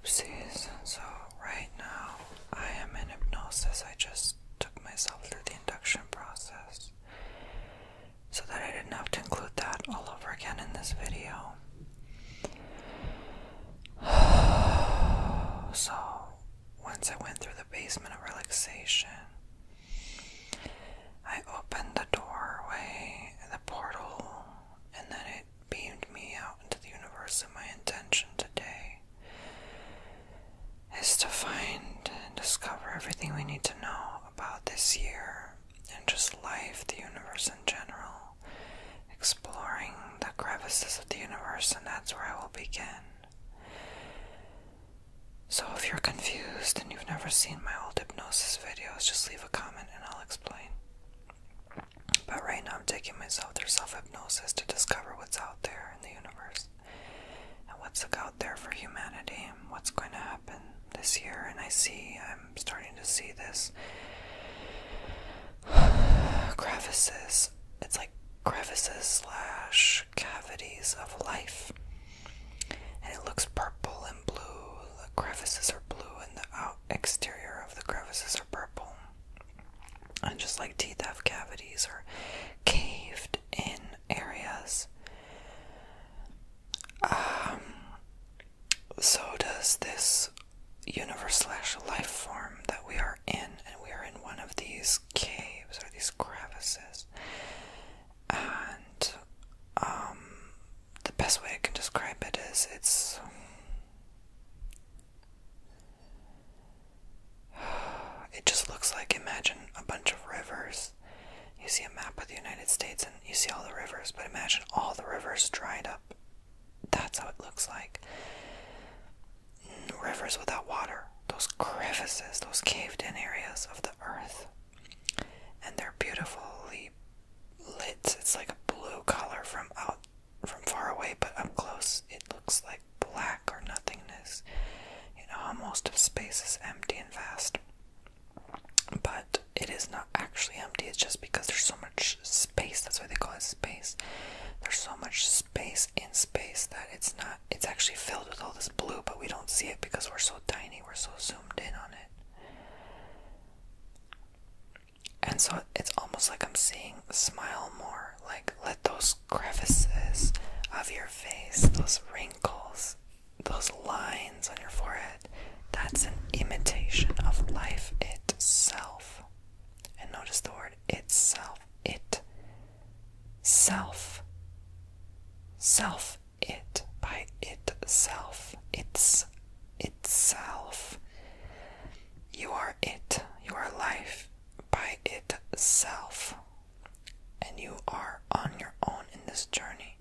Oopsies. So right now I am in hypnosis. I just took myself through the induction process so that I didn't have to include that all over again in this video. So once I went through the basement of relaxation, I opened the doorway, the portal, and then it beamed me out into the universe. And my intention today is to find and discover everything we need to know about this year and just life, the universe in general, exploring the crevices of the universe, and that's where I will begin. So if you're confused and you've never seen my old hypnosis videos, just leave a comment and I'll explain. But right now I'm taking myself through self-hypnosis to discover what's out there in the universe and what's out there for humanity and what's going to happen this year. And I'm starting to see this crevices. It's like crevices / cavities of life. And it looks purple and blue. The crevices are blue and the exterior of the crevices are purple. And just like teeth have cavities or caved in areas, so does this universe / life form that we are in, and we are in one of these caves or these crevices. And the best way I can describe it is it just looks like, imagine a bunch of rivers. You see a map of the United States and you see all the rivers, but imagine all the rivers dried up. That's how it looks like. Rivers without water. Those crevices, those caved in areas of the earth. And they're beautifully lit. It's like a blue color from far away, but up close it looks like black or nothingness. You know how most of space is empty and vast. But it is not actually empty. It's just because there's so much space. That's why they call it space. There's so much space in space that it's actually filled with all this blue, but we don't see it because we're so tiny. We're so zoomed in on it. And so it's almost like I'm seeing smile more. Like, let those crevices of your face, those wrinkles, those lines on your forehead, that's an imitation of life itself. And notice the word itself. It. Self. Self. It. By itself. It's. Itself. You are it. You are life by itself. And you are on your own in this journey.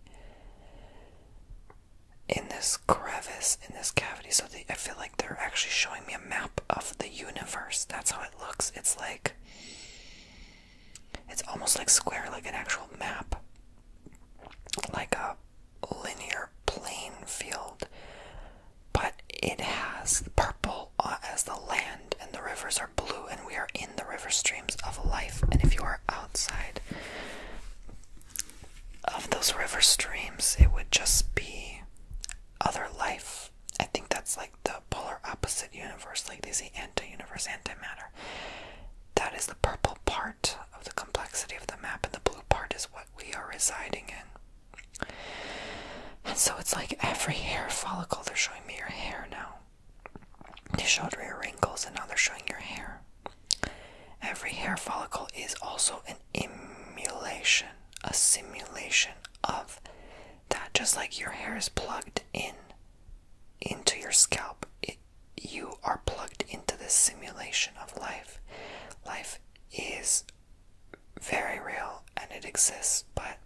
In this crevice, in this cavity. So I feel like they're actually showing me a map of the universe. That's how it looks. It's almost like square, like an actual map. Like a linear plane field. But it has purple as the land, and the rivers are blue, and we are in the river streams of life. And if you are outside of those river streams, it would just be other life. I think that's like the polar opposite universe, like they say anti-universe, antimatter. That is the purple part of the complexity of the map, and the blue part is what we are residing in. And so it's like every hair follicle, they're showing me your hair now. They showed your wrinkles, and now they're showing your hair. Every hair follicle is also an emulation, a simulation of that. Just like your hair is plugged into your scalp, you are plugged into this simulation of life. Life is very real and it exists, but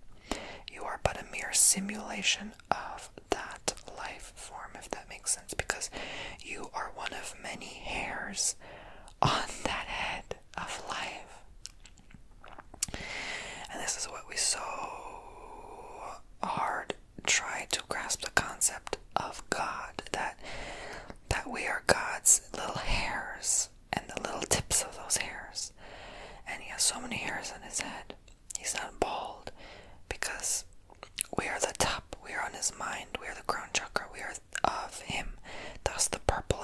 you are but a mere simulation of that life form, if that makes sense, because you are one of many hairs on that head of life. And this is what we so hard try to grasp, the concept of God, that we are God's little hairs and the little tips of those hairs. And he has so many hairs on his head. He's not bald because we are the top, we are on his mind, we are the crown chakra, we are of him. Thus the purple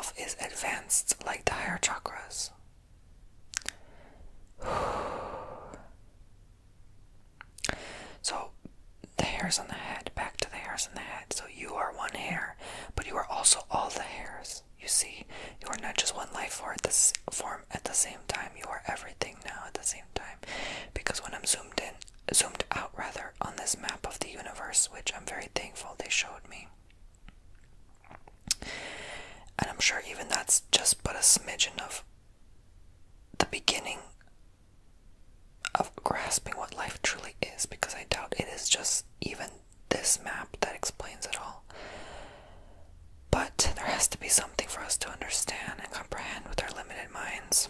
itself is advanced like the higher chakras. So, the hairs on the head, back to the hairs on the head. So you are one hair, but you are also all the hairs. You see, you are not just one life form at the same time. You are everything now at the same time. Because when I'm zoomed out rather, on this map of the universe, which I'm very thankful they showed me. And I'm sure even that's just but a smidgen of the beginning of grasping what life truly is, because I doubt it is just even this map that explains it all. But there has to be something for us to understand and comprehend with our limited minds.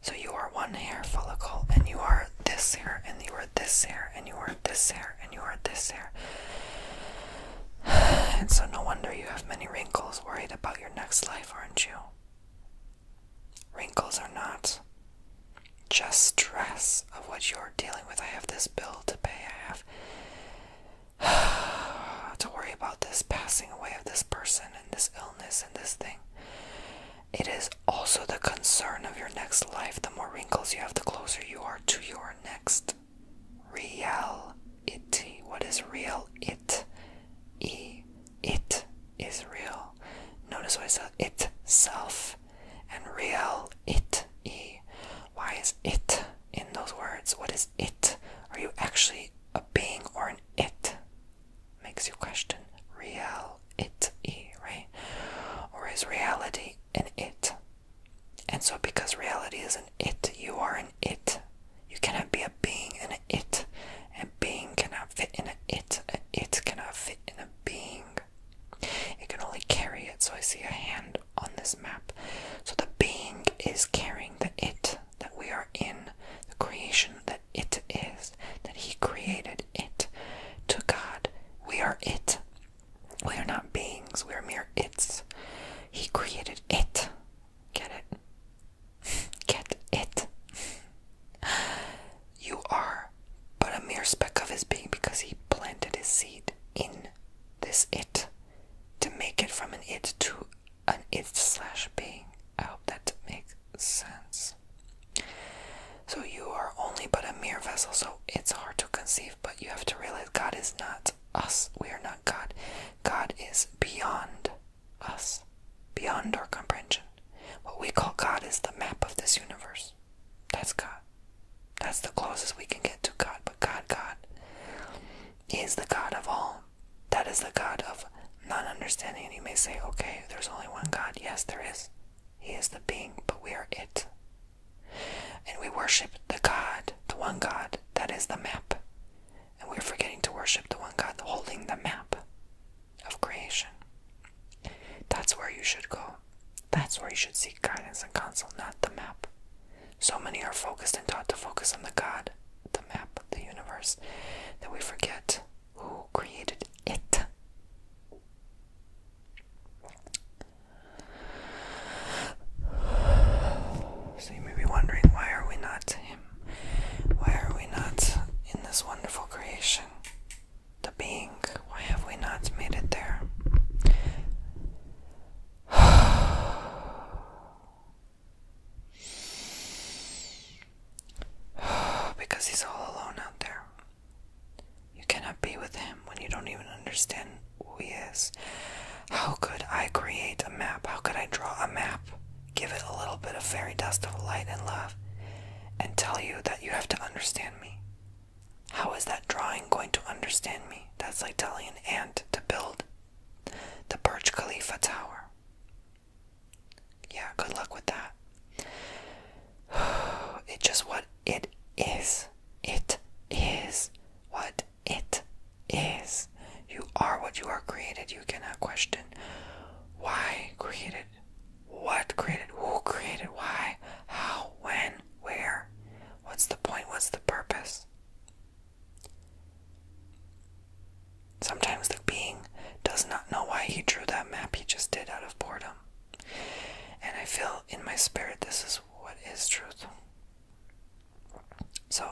So you are one hair follicle, and you are this hair, and you are this hair, and you are this hair, and you are this hair. And so no wonder you have many wrinkles, worried about your next life, aren't you? Wrinkles are not just stress of what you're dealing with. I have this bill to pay, I have to worry about this passing away of this person and this illness and this thing. It is also the concern of your next life. The more wrinkles you have, the closer you are to your next reality. What is real? It is real. Notice what I said, itself, and real, Why is it in those words? What is it? Are you actually a being or an it? Makes you question. Real, right? Or is reality an it? And so because reality is an it, you are an it. You cannot be a being and an it. A being cannot fit in an it. An it cannot fit in a being. It can only carry it. So I see a hand on this map. So the being is carrying the it that we are in, the creation that it is, that he created it. To God, we are it. We are not beings, we are mere its. He created it. Get it? Get it? You are but a mere speck of his being, because he planted his seed in this it to make it from an it to an it/being. I hope that makes sense. So you are only but a mere vessel, so it's hard to conceive, but you have to realize God is not us. We are not God. God is beyond us, beyond our comprehension. What we call God is the map of this universe. That's God. That's the closest we can get to God. But God is the God of all. That is the God of non-understanding. And you may say, okay, there's only one God. Yes, there is. He is the being, but we are it. And we worship the God, the one God, that is the map. And we're forgetting to worship the one God holding the map of creation. That's where you should go. That's where you should seek guidance and counsel, not the map. So many are focused and taught to focus on the God, the map, the universe, that we forget who created it. So you may be wondering, why are we not him? Why are we not in this wonderful creation? The being, why have we not made it there? Because he's all alone out there. You cannot be with him when you don't even understand who he is. How could I create a map? How could I draw a map, give it a little bit of fairy dust of light and love, and tell you that you have to understand me? How is that drawing going to understand me? That's like telling an ant to build the Burj Khalifa tower. Yeah, good luck with that. It's just what it is. It is what it is. You are what you are created. You cannot question why created, what created, who created, why, how, when, where. What's the point? What's the purpose? Sometimes the being does not know why he drew that map. He just did out of boredom. And I feel in my spirit this is what is truth. So,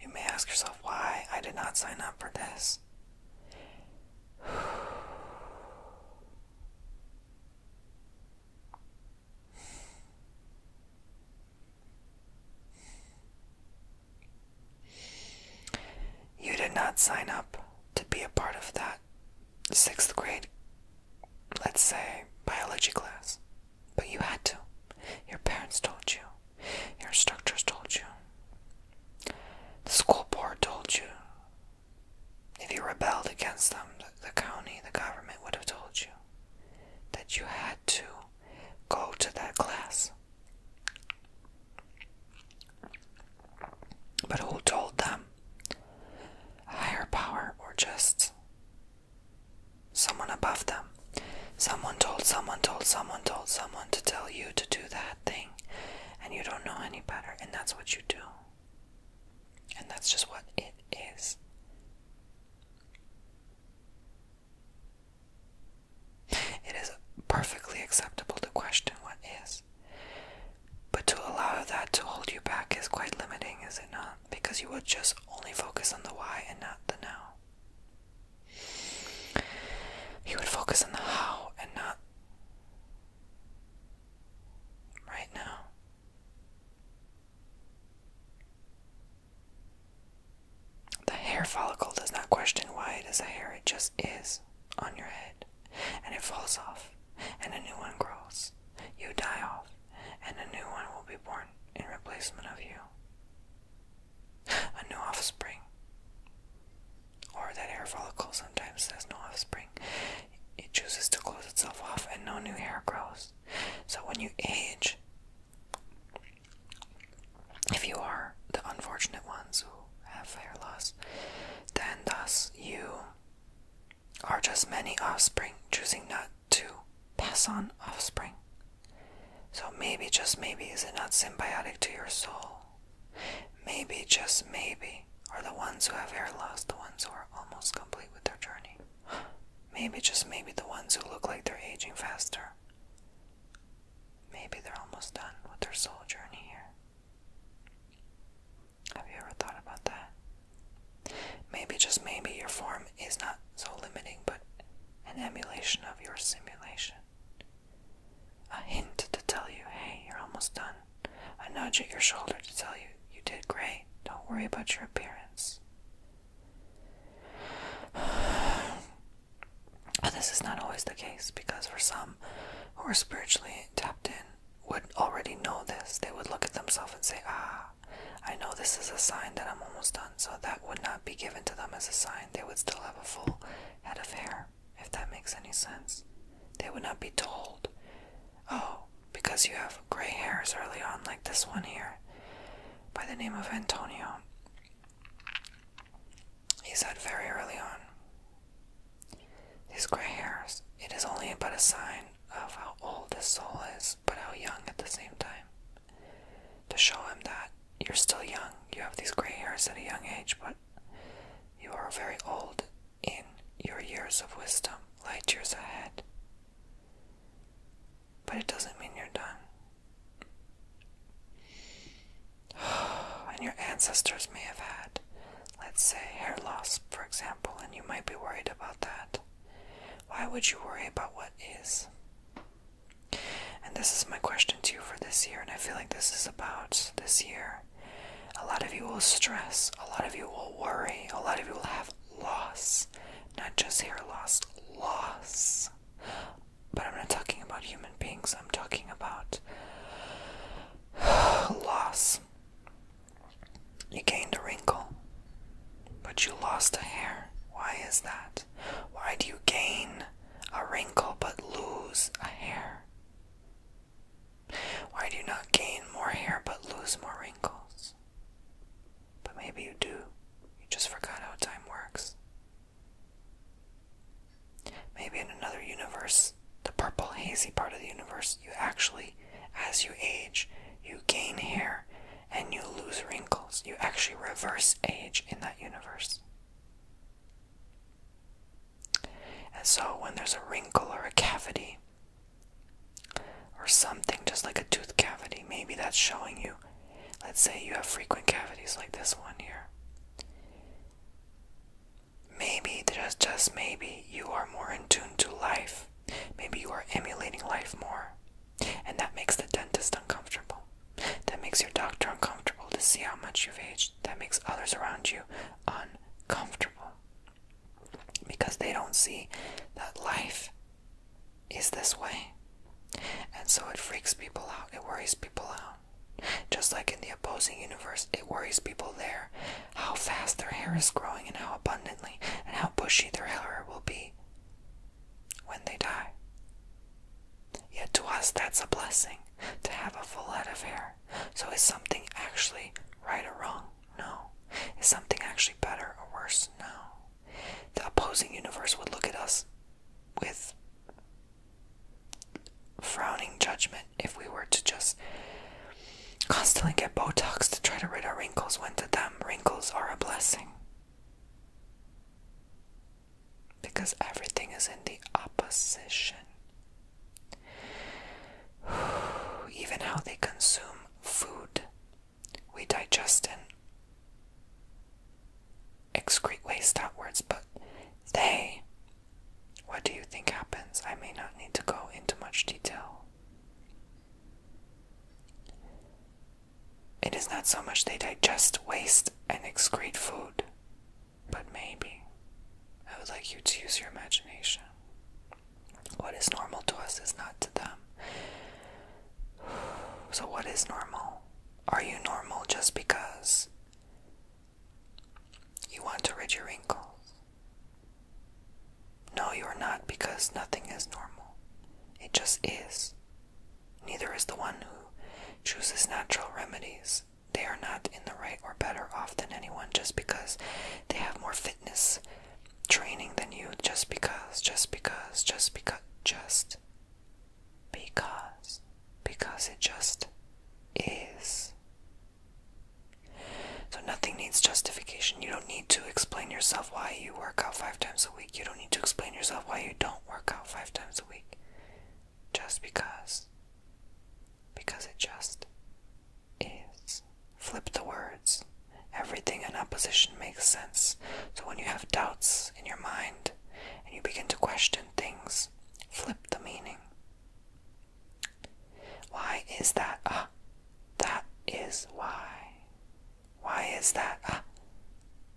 you may ask yourself why I did not sign up for this. not sign up to be a part of that 6th grade, let's say, biology class. But you had to. Your parents told you. Your instructors told you. The school board told you. If you rebelled against them, the county, the government would have told you that you had to go to that class. But who told them? A higher power, or just someone above them? Someone told someone told someone told someone to tell you to do that thing, and you don't know any better, and that's what you do. And that's just what it is. It is perfectly acceptable to question what is. But to allow that to hold you back is quite limiting, is it not? Because you would just only focus on the why and not the now. You would focus on the how and not right now. The hair follicle does not question why it is a hair, it just is on your head. And it falls off, and a new one grows. You die off, and a new one will be born in replacement of you. A new offspring. Or that hair follicle sometimes says no offspring. It chooses to close itself off, and no new hair grows. So when you age, if you are the unfortunate ones who have hair loss, then thus you are just many offspring choosing not to pass on offspring. So maybe, just maybe, is it not symbiotic to your soul? Maybe, just maybe, are the ones who have hair loss the ones who are almost complete with their journey? Maybe, just maybe, the ones who look like they're aging faster. Maybe they're almost done with their soul journey here. Have you ever thought about that? Maybe, just maybe, your form is not so limiting, but an emulation of your simulation. A hint to tell you, hey, you're almost done. A nudge at your shoulder to tell you, you did great. Don't worry about your appearance. But this is not always the case, because for some who are spiritually tapped in would already know this. They would look at themselves and say, I know this is a sign that I'm almost done. So that would not be given to them as a sign. They would still have a full head of hair, if that makes any sense. They would not be told, oh, because you have gray hairs early on, like this one here, by the name of Antonio. He said very early on, these gray hairs, it is only but a sign of how old his soul is, but how young at the same time. To show him that you're still young, you have these gray hairs at a young age, but you are very old in your years of wisdom, light years ahead. But it doesn't mean you're done. And your ancestors may have had, let's say, hair loss, for example, and you might be worried about that. Why would you worry about what is? And this is my question to you for this year, and I feel like this is about this year. A lot of you will stress, a lot of you will worry, a lot of you will have loss. Not just hair loss, loss. But I'm not talking about human beings, I'm talking about loss. You gained a wrinkle, but you lost a hair. Why is that? Why do you gain a wrinkle but lose a hair? Why do you not gain more hair but lose more wrinkles? But maybe you do. You just forgot how time works. Maybe in another universe, the purple hazy part of the universe, you actually, as you age, you gain hair and you lose wrinkles. You actually reverse age in that universe. And so when there's a wrinkle or a cavity or something, just like a tooth cavity, maybe that's showing you, let's say you have frequent cavities like this one here. Maybe, just maybe, you are more in tune to life. Maybe you are emulating life more. And that makes the dentist uncomfortable. That makes your doctor uncomfortable to see how much you've aged. That makes others around you uncomfortable. because they don't see that life is this way. And so it freaks people out, it worries people out. Just like in the opposing universe, it worries people there how fast their hair is growing and how abundantly and how bushy their hair will be when they die. Yet to us, that's a blessing, to have a full head of hair. So is something actually right or wrong? No. Is something actually better or worse? No. The opposing universe would look at us with frowning judgment if we were to just constantly get Botox to try to rid our wrinkles, when to them, wrinkles are a blessing. Because everything is in the opposition. Even how they consume food, we digest and excrete waste outwards, but they, what do you think happens? I may not need to go into much detail. It is not so much they digest waste and excrete food, but maybe, I would like you to use your imagination. What is normal to us is not to them. So what is normal? Are you normal just because you want to rid your wrinkles? No, you are not, because nothing is normal. It just is. Neither is the one who chooses natural remedies. They are not in the right or better off than anyone just because they have more fitness training than you, just because it just is. So nothing needs justification. You don't need to explain yourself why you work out 5 times a week. You don't need to explain yourself why you don't work out 5 times a week. Just because. Because it just is. Flip the words. Everything in opposition makes sense. So when you have doubts in your mind and you begin to question things, flip the meaning. Why is that? That is why. Why is that?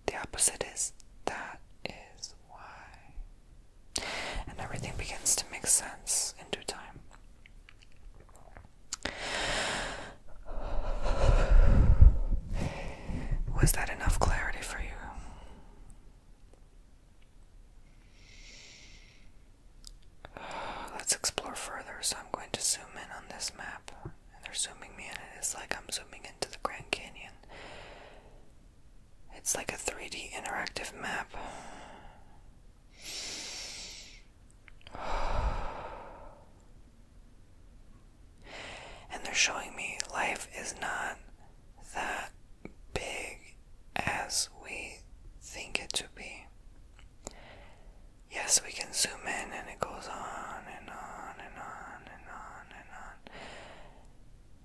The opposite is that is why. And everything begins to make sense in due time. Was that enough clarity for you? Let's explore further. So I'm going to zoom in on this map. And they're zooming me in. It's like I'm zooming into the Grand Canyon. It's like a 3D interactive map. And they're showing me life is not that big as we think it to be. Yes, we can zoom in and it goes on and on and on and on and on.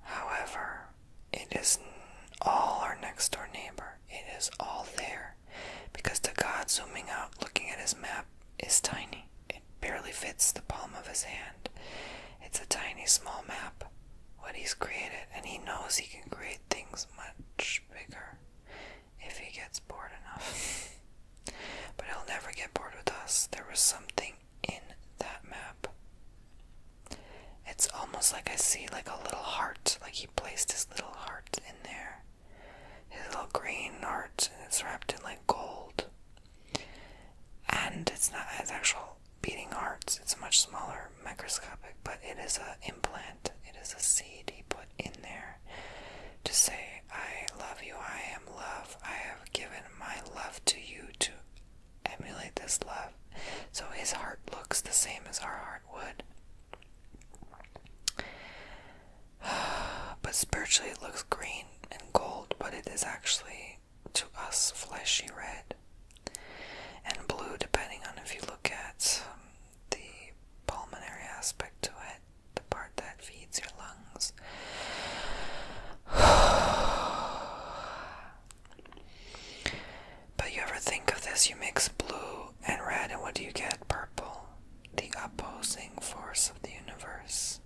However, it is all our next door neighbor. It is all there. Because to God, zooming out, looking at his map is tiny. It barely fits the palm of his hand. It's a tiny, small map, what he's created, and he knows he can create things much bigger if he gets bored enough. But he'll never get bored with us. There was something in that map. It's almost like I see like a little heart, like he placed his little heart in there. His little green heart, and it's wrapped in like gold. And it's not as actual beating hearts, it's much smaller, microscopic, but it is an implant, it is a seed he put in there to say, I love you, I am love, I have given my love to you to emulate this love. So his heart looks the same as our heart would. But spiritually it looks green and gold, but it is actually, to us, fleshy red and blue, depending on if you look at the pulmonary aspect to it, the part that feeds your lungs. But you ever think of this, you mix blue and red, and what do you get? Purple, the opposing force of the universe.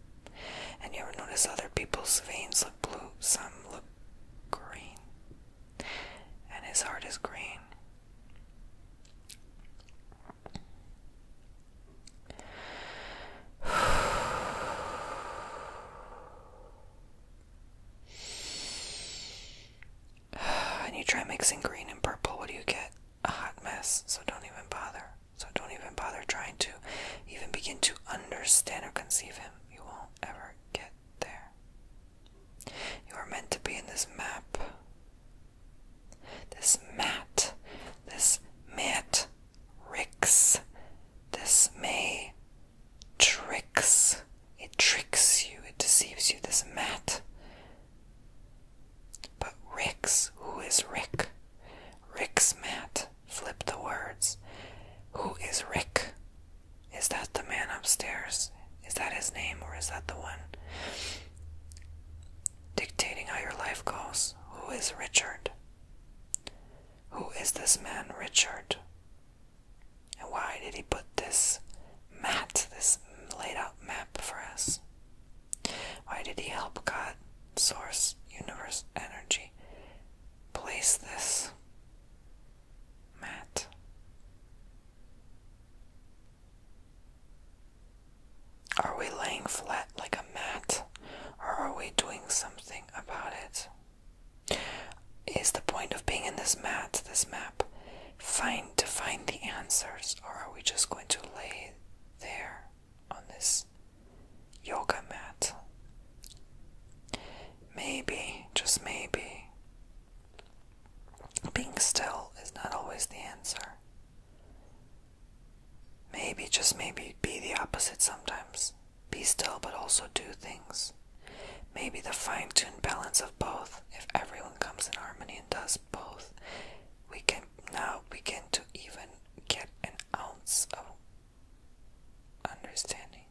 And you ever notice other people's veins look blue, some look green, and his heart is green. try mixing green and purple, what do you get? A hot mess. So don't even bother. So don't even bother trying to even begin to understand or conceive him. You won't ever get there. You are meant to be in this map. This mat. This matrix. This matrix. It tricks you. It deceives you. This mat. But Rick's, who is Rick? Rick's mat. Flip the words. Who is Rick? Is that the man upstairs? Is that his name, or is that the one dictating how your life goes? Who is Richard? Who is this man, Richard? And why did he put this mat, this laid out map for us? Why did he help God, Source, Universe, Energy place this mat? Are we laying flat like a mat, or are we doing something about it? Is the point of being in this mat, this map, to find the answers, or are we just going to lay there on this yoga mat? Maybe, just maybe, being still is not always the answer. Maybe, just maybe, be the opposite sometimes. Be still, but also do things. Maybe the fine-tuned balance of both. If everyone comes in harmony and does both, we can now begin to even get an ounce of understanding.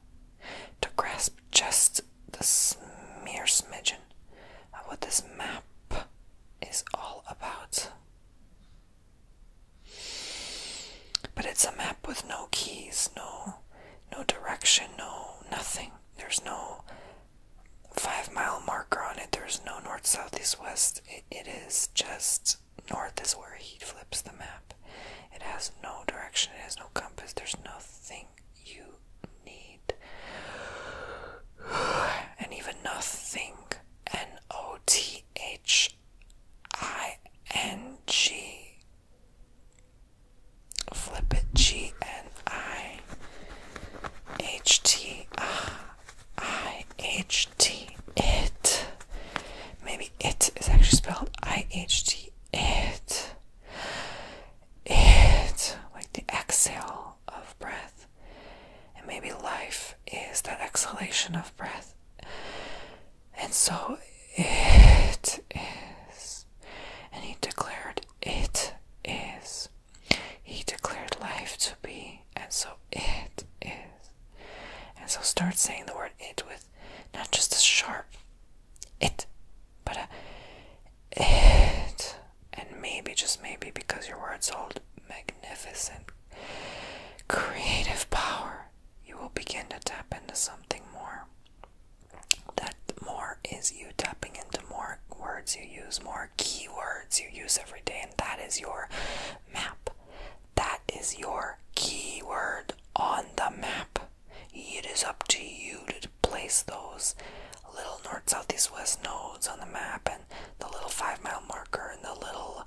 To grasp just the mere smidgen of what this map is all about. But it's a map with no keys, no direction, nothing. There's no 5-mile marker on it. There's no north, south, east, west. It is just north is where he flips the map. It has no direction. It has no compass. There's nothing you need. And even nothing. Nothing. Flip it. Gniht. It. Maybe it is actually spelled IHT. It. Like the exhale of breath. And maybe life is that exhalation of breath. And so it is. And he declared it is. He declared life to be. And so it is. And so start saying the word it with not just a sharp it, but a it. And maybe, just maybe, because your words hold magnificent creative power, you will begin to tap into something more. That more is you tapping into more words you use, more keywords you use every day, and that is your map. That is your keyword on the map. It is up to you to place those little north, south, east, west nodes on the map, and the little 5-mile marker, and the little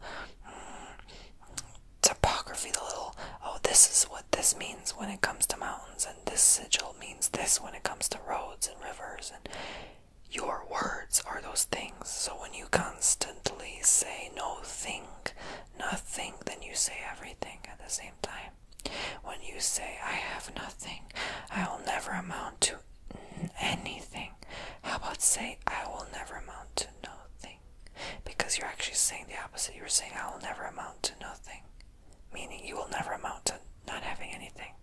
topography, the little, this is what this means when it comes to mountains, and this sigil means this when it comes to roads and rivers, and your words are those things. So when you constantly say nothing, then you say everything at the same time. When you say, I have nothing, I will never amount to anything. How about say, I will never amount to nothing? Because you're actually saying the opposite. You're saying, I will never amount to nothing. Meaning you will never amount to not having anything.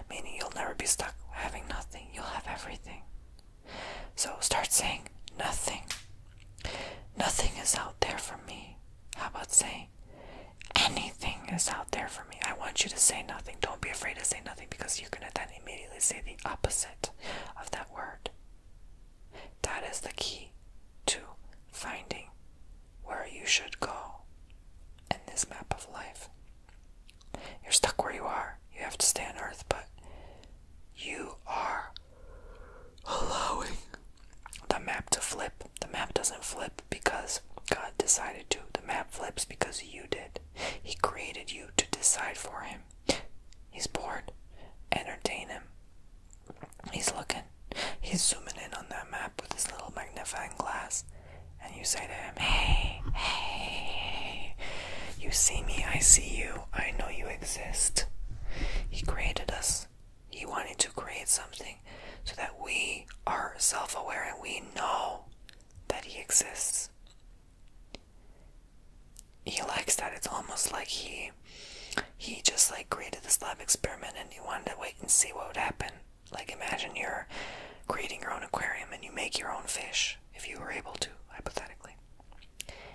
Meaning you'll never be stuck having nothing. You'll have everything. So start saying nothing. Nothing is out there for me. How about saying anything is out there for me? I want you to say nothing. Don't be afraid to say nothing, because you're going to then immediately say the opposite of that word. That is the key to finding where you should go in this map of life. You're stuck where you are. You have to stay on earth, but you are allowing the map to flip, the map to doesn't flip because God decided to. The map flips because you did. He created you to decide for him. He's bored. Entertain him. He's looking. He's zooming in on that map with his little magnifying glass. And you say to him, hey, hey, you see me, I see you, I know you exist. He created us. He wanted to create something so that we are self-aware and we know that he exists. He likes that. It's almost like he just like created this lab experiment and he wanted to wait and see what would happen. Like imagine you're creating your own aquarium and you make your own fish, if you were able to, hypothetically.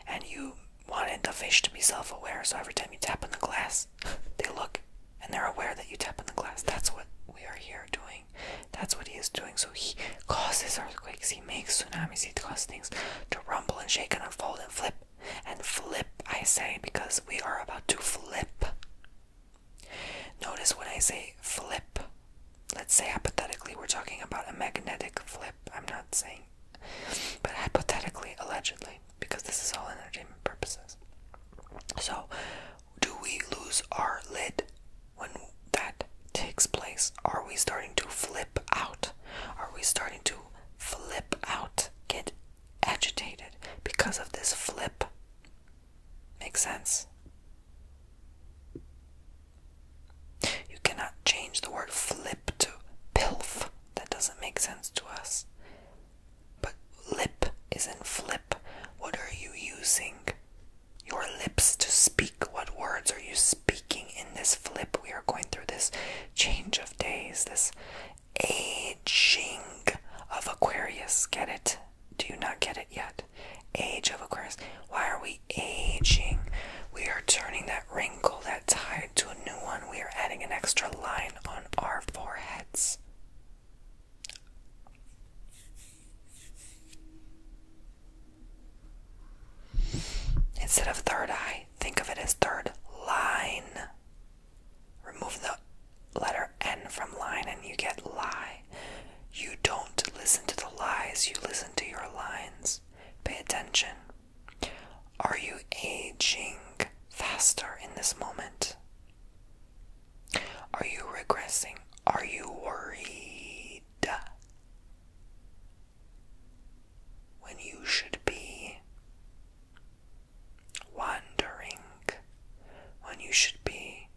And you wanted the fish to be self-aware, so every time you tap on the glass, they look and they're aware that you tap on the glass. That's what we are here doing. That's what he is doing. So he causes earthquakes, he makes tsunamis, he causes things to rumble and shake and unfold and flip. And flip, I say, because we are about to flip. Notice when I say flip, let's say hypothetically we're talking about a magnetic flip. I'm not saying, but hypothetically, allegedly, because this is all entertainment purposes. So, do we lose our lid when that takes place? Are we starting to flip out? Are we starting to flip out? Get agitated because of this flip? Makes sense? You cannot change the word flip to pilf. That doesn't make sense to us. But lip isn't flip. What are you using your lips to speak? What words are you speaking in this flip? We are going through this change of days, this aging of Aquarius. Get it? Do you not get it yet? Age of Aquarius. Why are we aging? We are turning that wrinkle, that tide, to a new one. We are adding an extra line on our foreheads. Instead of third eye, think of it as third line. Remove the letter N from line and you get lie. You don't listen to the lies, you listen to your lines. Pay attention. Are you aging faster in this moment? Are you regressing? Are you worried? When you should be wandering. When you should be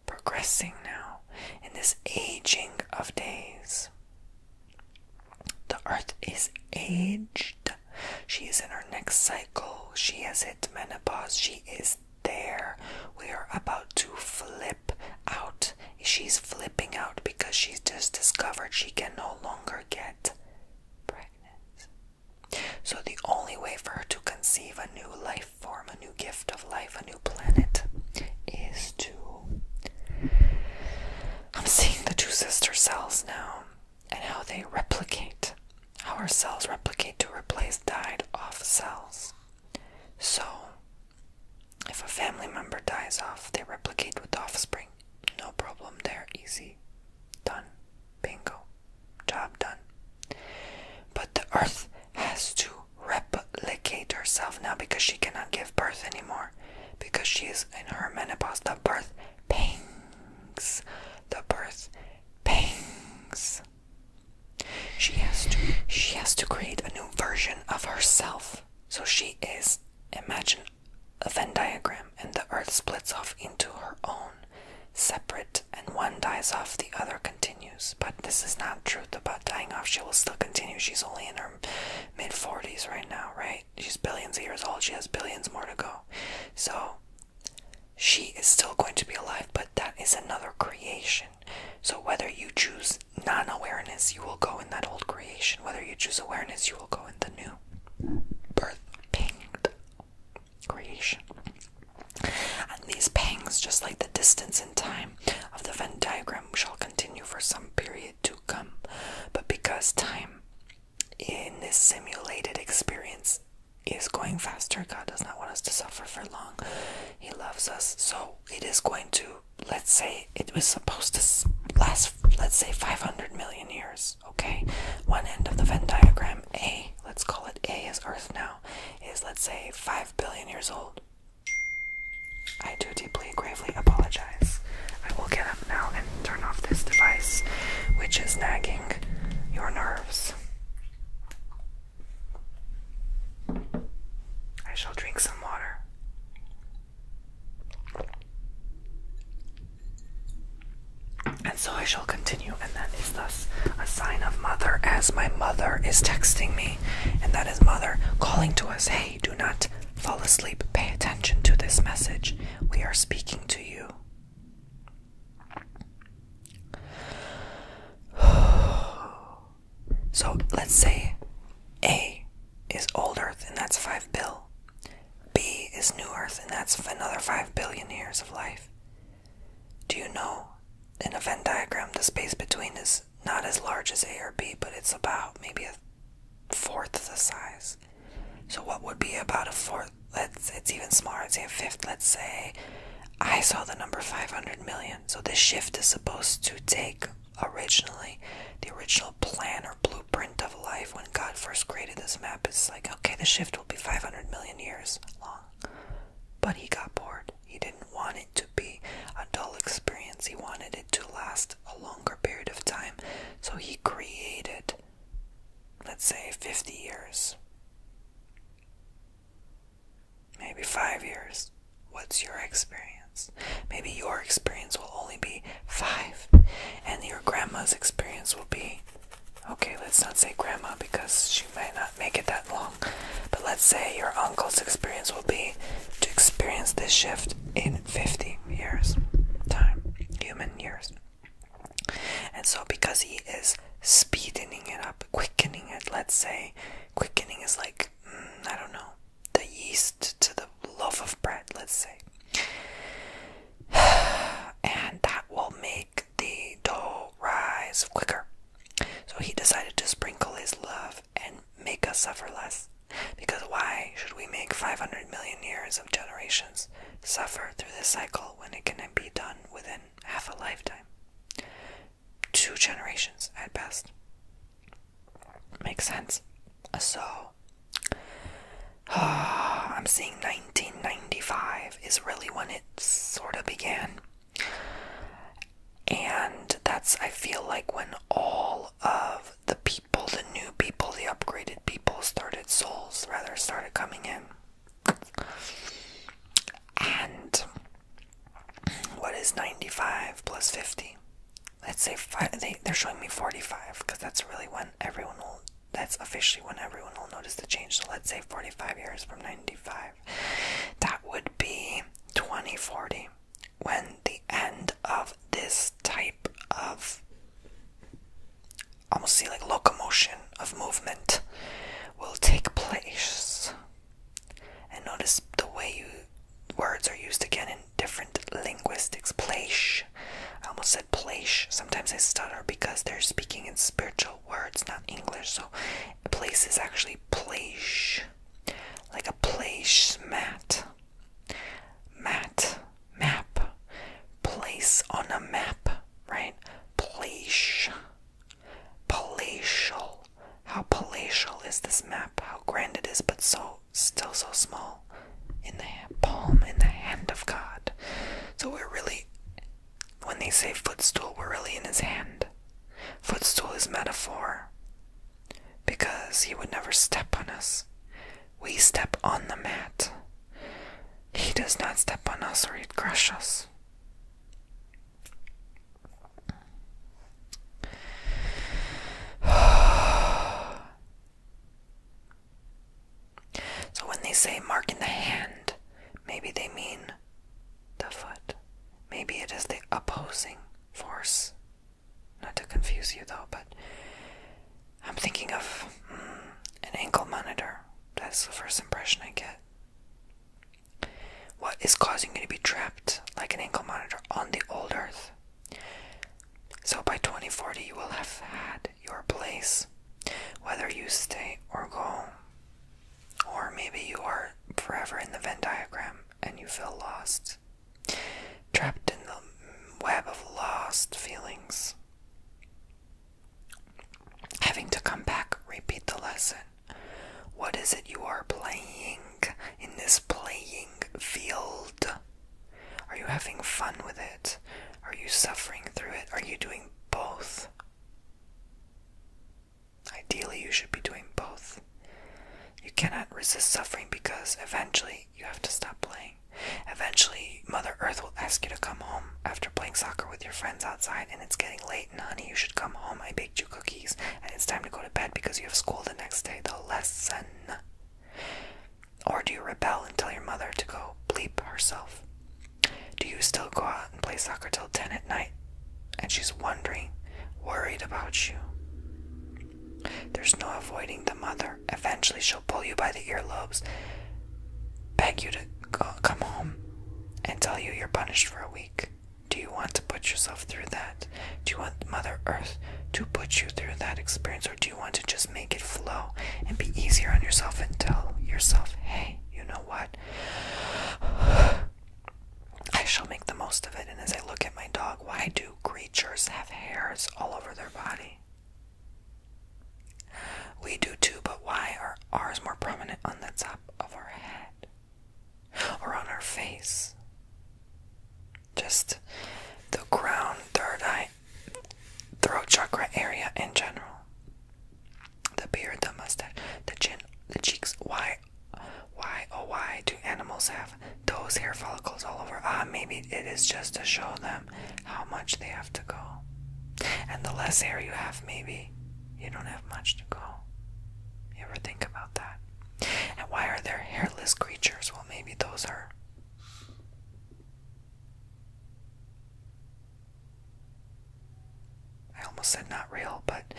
progressing now in this aging of days. The earth is aged. She is in her next cycle. She has hit menopause. She is there. We are about to flip out. She's flipping out because she's just discovered she can no longer get pregnant. So the only way for her to conceive a new life form, a new gift of life, a new planet, is to... I'm seeing the two sister cells now and how they replicate. How our cells replicate to replace died off cells. So, if a family member dies off, they replicate with offspring. No problem there, easy. Done. Bingo. Job done. But the earth has to replicate herself now because she cannot give birth anymore. Because she is in her menopause. The birth pangs. The birth pangs. She has to create a new version of herself. So she is, imagine a Venn diagram, and the earth splits off into her own separate, and one dies off, the other continues. But this is not truth about dying off. She will still continue. She's only in her mid-40s right now, right? She's billions of years old. She has billions more to go. So she is still going to be alive, but that is another creation. So whether you choose non-awareness, you will go in that old creation. Whether you choose awareness, you will go in the new birth panged creation. And these pangs, just like the distance in time of the Venn diagram, shall continue for some period to come. But because time in this simulated experience is going faster, God does not want us to suffer for long. He loves us. So it is going to, let's say it was supposed to last, let's say 500 million years, okay? One end of the Venn diagram, A, let's call it A as Earth now, is let's say 5 billion years old. I do deeply, gravely apologize. I will get up now and turn off this device, which is nagging your nerves. I shall drink some water. And so I shall continue, and that is thus a sign of mother, as my mother is texting me, and that is mother calling to us, hey, do not fall asleep, pay attention to this message. We are speaking to you. So let's say A is old Earth, and that's 5 bill. B is new Earth, and that's another 5 billion years of life. Do you know, in a Venn diagram, the space between is not as large as A or B, but it's about maybe a fourth the size. So what would be about a fourth? It's even smaller. Let's say a fifth. Let's say I saw the number 500 million. So this shift is supposed to take originally the original plan or blueprint of life when God first created this map. Is like, okay, the shift will be 500 million years long. But he got bored. He didn't want it to be a dull experience. He wanted it to last a longer period of time. So he created, let's say, 50 years. Maybe 5 years. What's your experience? Maybe your experience will only be 5, and your grandma's experience will be, okay, let's not say grandma because she might not make it that long, but let's say your uncle's experience will be to experience this shift in 50 years time, human years. And so because he is speeding it up, quickening it, let's say, quickening is like, I don't know, the yeast to the loaf of bread, let's say. And that will make the dough rise quicker. So he decided to sprinkle his love and make us suffer less. Because why should we make 500 million years of generations suffer through this cycle when it can be done within half a lifetime? 2 generations at best. Makes sense. So I'm seeing 1995 is really when it sort of began. And that's, I feel like, when all of the people, the new people, the upgraded people souls started coming in. And what is 95 plus 50? Let's say they're showing me 45, because that's really when that's officially when everyone will notice the change. So let's say 45 years from 95. That would be 2040, when the end of this type of, almost see like locomotion of movement, will take place. And notice the way words are used again in different linguistics. Place. I almost said place. Sometimes I stutter because they're speaking in spiritual words, not English. So place is actually place. Like a place mat. Mat. Map. Place on a map. Right? Place. Palatial. How palatial is this map? How grand it is, but still so small. In the palm, in the hand of God. So we're really, when they say footstool, we're really in his hand. Footstool is metaphor, because he would never step on us. We step on the mat. He does not step on us or he'd crush us. So when they say mark in the hand, maybe they mean the foot. Maybe it is the opposing force. Not to confuse you though, but I'm thinking of an ankle monitor. That's the first impression I get. What is causing you to be trapped like an ankle monitor on the old earth? So by 2040 you will have had your place, whether you stay or go. Or maybe you are forever in the Venn diagram and you feel lost. Trapped in the web of lost feelings. because eventually you have to stop playing. Eventually, Mother Earth will ask you to come home after playing soccer with your friends outside, and it's getting late, and honey, you should come home. I baked you cookies, and it's time to go to bed because you have school the next day. The lesson. Or do you rebel and tell your mother to go bleep herself? Do you still go out and play soccer till 10 at night, and she's wondering, worried about you? There's no avoiding the mother. Eventually she'll pull you by the earlobes, beg you to come home, and tell you you're punished for a week. Do you want to put yourself through that? Do you want Mother Earth to put you through that experience, or do you want to just make it flow and be easier on yourself and tell yourself, hey, you know what? I shall make the most of it. And as I look at my dog, why do creatures have hairs all over their body? We do too, but why are ours more prominent on the top of our head? Or on our face? Just the crown, third eye, throat chakra area in general. The beard, the mustache, the chin, the cheeks. Why, oh why do animals have those hair follicles all over? Maybe it is just to show them how much they have to go. And the less hair you have, maybe you don't have much to go. You ever think about that? And why are there hairless creatures? Well, maybe those are I almost said not real, but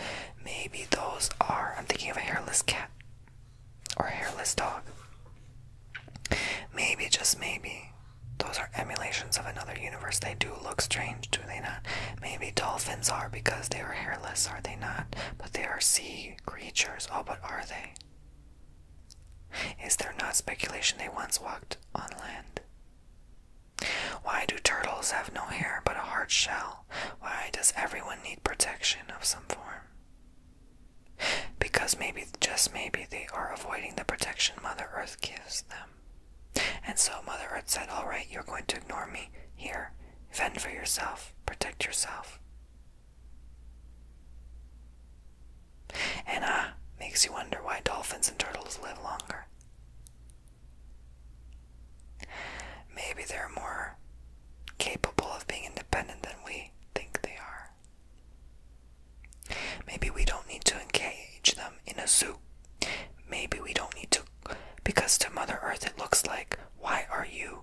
maybe those are, I'm thinking of a hairless cat or a hairless dog. Maybe, just maybe, those are emulations of another universe. They do look strange, do they not? Maybe dolphins are because they are hairless, are they not? But they are sea creatures. Oh, but are they? Is there not speculation they once walked on land? Why do turtles have no hair but a hard shell? Why does everyone need protection of some form? Because maybe, just maybe, they are avoiding the protection Mother Earth gives them. And so Mother Earth said, alright, you're going to ignore me. Here, fend for yourself, protect yourself. And makes you wonder why dolphins and turtles live longer. Maybe they're more capable of being independent than we think they are. Maybe we don't need to engage them in a zoo. Maybe we don't need to, because to Mother Earth it looks like, why are you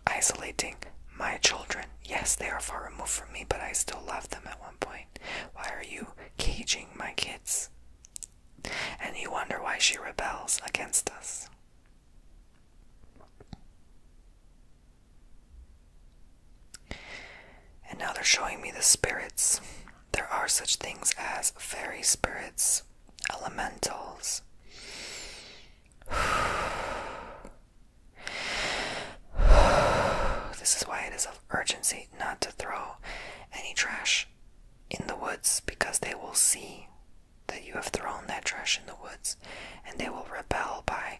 isolating my children? Yes, they are far removed from me, but I still love them at one point. Why are you caging my kids? And you wonder why she rebels against us. And now they're showing me the spirits. There are such things as fairy spirits, elementals. This is why it is of urgency not to throw any trash in the woods, because they will see that you have thrown that trash in the woods, and they will rebel by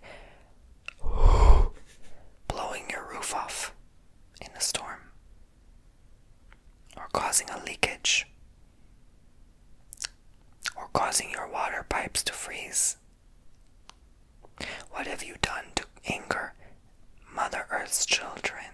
blowing your roof off in a storm, or causing a leakage, or causing your water pipes to freeze. What have you done to anger Mother Earth's children?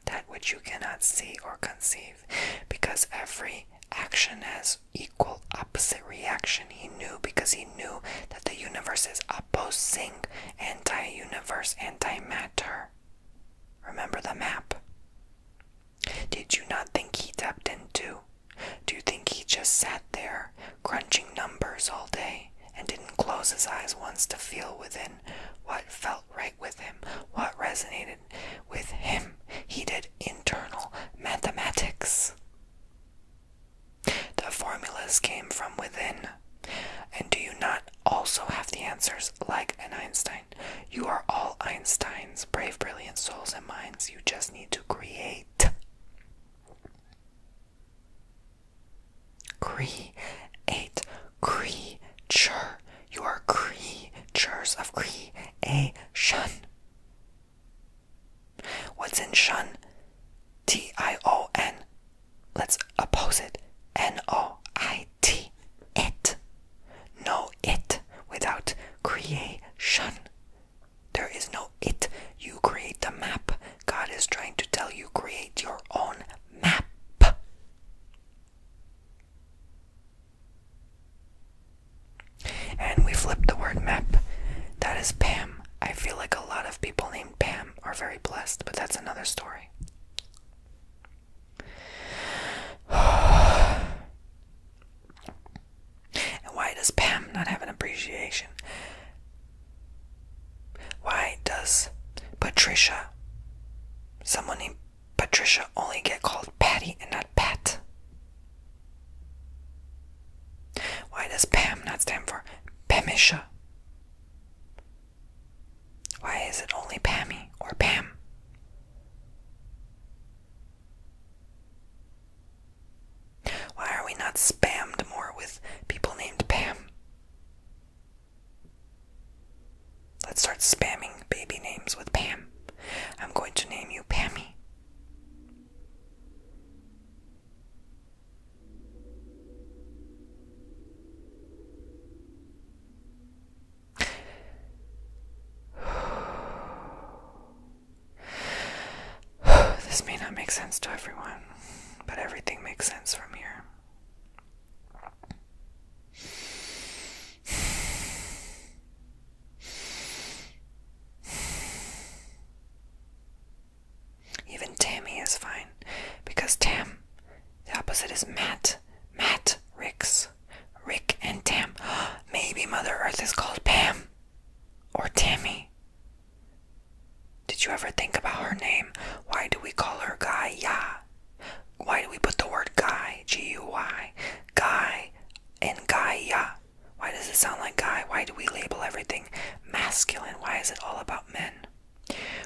That which you cannot see or conceive, because every action has equal opposite reaction. He knew, because he knew that the universe is opposing anti-universe, anti-matter. Remember the map. Did you not think he tapped into? Do you think he just sat there crunching numbers all day and didn't close his eyes once to feel within what felt right with him, what resonated with him? He did internal mathematics. The formulas came from within. And do you not also have the answers like an Einstein? You are all Einsteins, brave, brilliant souls and minds. You just need to create. Create. Creature. You are creatures of creation. What's in shun? T-I-O-N. Let's oppose it. N-O-I-T. It. No it without creation. the map. God is trying to tell you, create your own map. And we flip the word map. That is Pam. I feel like a lot of people named Pam are very blessed, but that's another story. And why does Pam not have an abbreviation? Why does Patricia, someone named Patricia, only get called Patty and not Pat? Why does Pam not stand for Pamisha? Why is it only Pammy or Pam? Why are we not spammed more with people named Pam? Let's start spamming baby names with Pam. I'm going to name you Pammy. This may not make sense to everyone, but everything makes sense from here. Even Tammy is fine, because Tam, the opposite is Matt. Matt, Rick's. Rick and Tam. Maybe Mother Earth is called Pam. Or Tammy. Did you ever think about her name? Why do we call her Gaia? Why do we put the word Guy, G-U-Y, Guy, in Gaia? Why does it sound like guy? Why do we label everything masculine? Why is it all about men?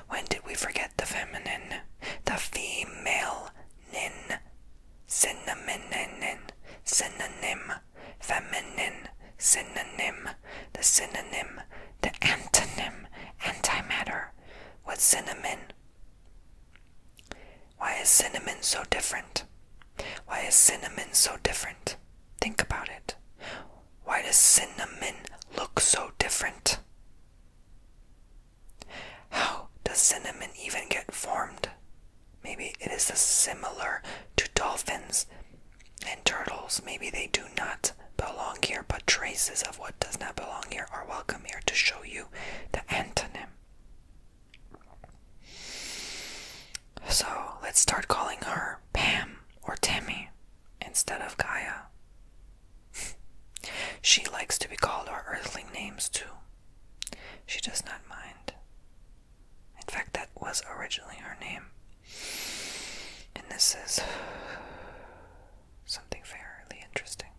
When did we forget the feminine? The female, nin, synonym, feminine, synonym, the synonym, the antonym, antimatter. What's cinnamon? Why is cinnamon so different? Why is cinnamon so different? Think about it. Why does cinnamon look so different? How does cinnamon even get formed? Maybe it is similar to dolphins and turtles. Maybe they do not belong here, but traces of what does not belong here are welcome here to show you the antonym. So let's start calling her Pam or Tammy instead of Gaia. She likes to be called our earthling names too. She does not mind. In fact, that was originally her name. And this is something fairly interesting.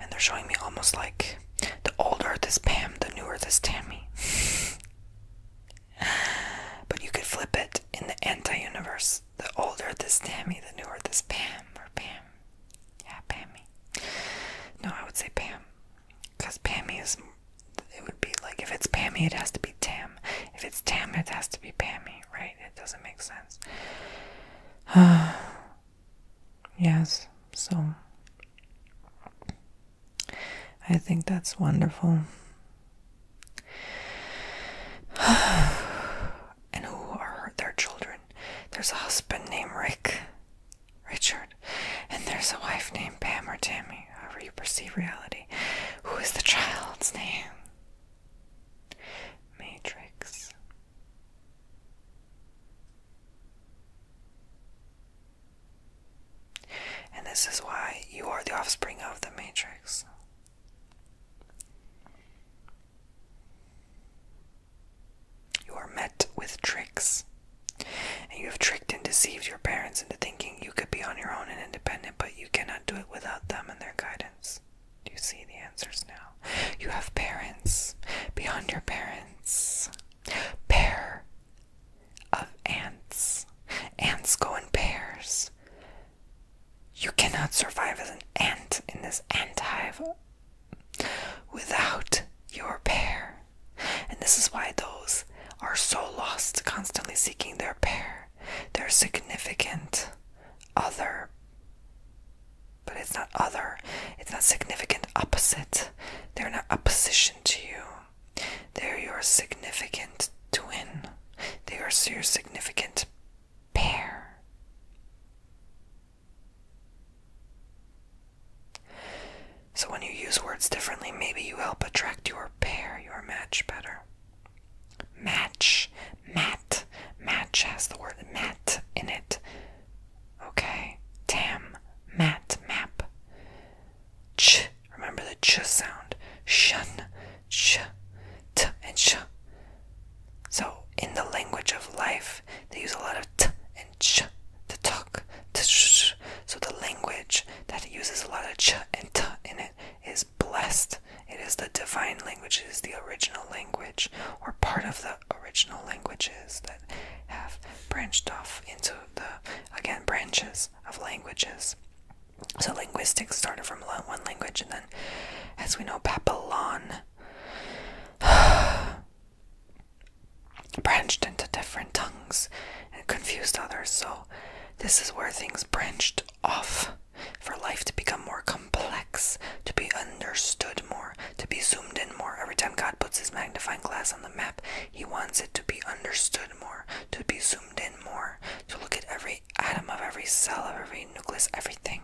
And they're showing me almost like the old Earth is Pam, the new Earth is Tammy. But you could flip it in the anti-universe. The old Earth is Tammy, the new Earth is Pam, or Pam. Yeah, Pammy. No, I would say Pam. Because Pammy is, it would be like, if it's Pammy, it has to be Tam. If it's Tam, it has to be Pammy, right? It doesn't make sense. Yes, so I think that's wonderful. And who are their children? There's a husband named Richard, and there's a wife named Pam or Tammy, however you perceive reality. Who is the child's name? Matrix. And this is why you are the offspring of the Matrix. You are met with tricks. And you have tricked and deceived your parents into thinking you could be on your own and independent, but you cannot do it without them and their guidance. Do you see the answers now? You have parents beyond your parents. Pair of ants. Ants go in pairs. You cannot survive as an ant in this ant hive without your pair. And this is why those are so lost, constantly seeking their pair, their significant words differently, maybe you help attract your pair, your match better. Match, mat, match has the word mat in it. Okay, tam, mat, map. Ch, remember the ch sound. Shun, ch, t, and sh. So, in the language of life, they use a lot of t and ch to talk. To sh. So the language that uses a lot of ch and t in it is blessed. It is the divine language. It is the original language, or part of the original languages that have branched off into the, again, branches of languages. So linguistics started from one language, and then, as we know, Babylon branched into different tongues and confused others. So this is where things branched off for life to become more complex, to be understood more, to be zoomed in more. Every time God puts his magnifying glass on the map, he wants it to be understood more, to be zoomed in more, to look at every atom of every cell of every nucleus, everything.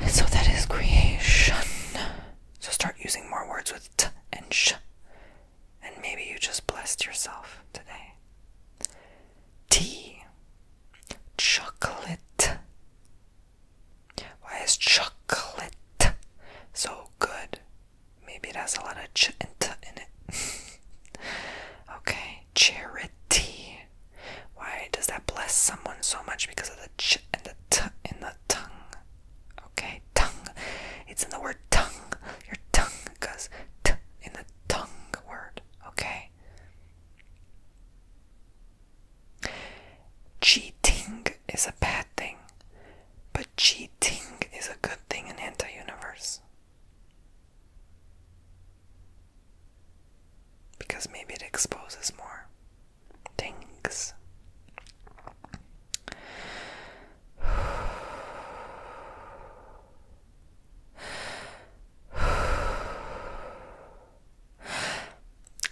And so that is creation. So start using more words with t and sh. And maybe you just blessed yourself today. Tea. Chocolate. Why is chocolate so good? Maybe it has a lot of ch and t in it. Okay, charity. Why does that bless someone so much? Because of the ch and the t in the tongue. Okay, tongue. It's in the word tongue. Your tongue goes t in the tongue word. Okay. Cheating is a bad thing, but cheating is a good thing in anti-universe. Because maybe it exposes more things.